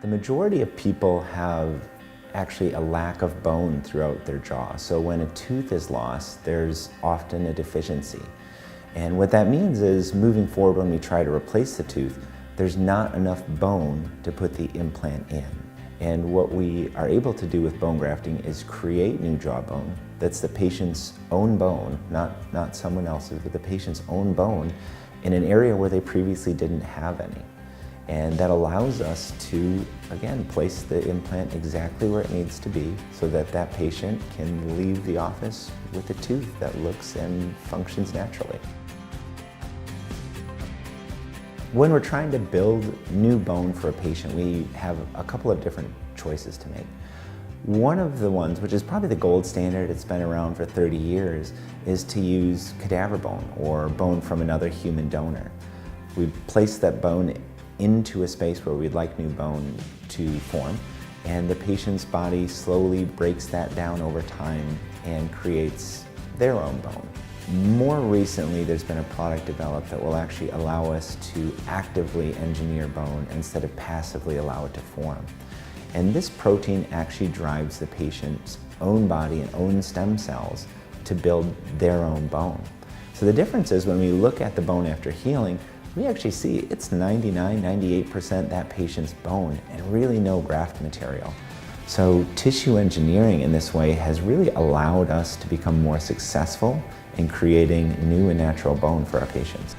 The majority of people have actually a lack of bone throughout their jaw. So when a tooth is lost, there's often a deficiency. And what that means is moving forward when we try to replace the tooth, there's not enough bone to put the implant in. And what we are able to do with bone grafting is create new jawbone that's the patient's own bone, not someone else's, but the patient's own bone in an area where they previously didn't have any. And that allows us to, again, place the implant exactly where it needs to be so that that patient can leave the office with a tooth that looks and functions naturally. When we're trying to build new bone for a patient, we have a couple of different choices to make. One of the ones, which is probably the gold standard, it's been around for 30 years, is to use cadaver bone or bone from another human donor. We place that bone into a space where we'd like new bone to form, and the patient's body slowly breaks that down over time and creates their own bone. More recently, there's been a product developed that will actually allow us to actively engineer bone instead of passively allow it to form. And this protein actually drives the patient's own body and own stem cells to build their own bone. So the difference is when we look at the bone after healing, we actually see it's 99–98% that patient's bone and really no graft material. So tissue engineering in this way has really allowed us to become more successful in creating new and natural bone for our patients.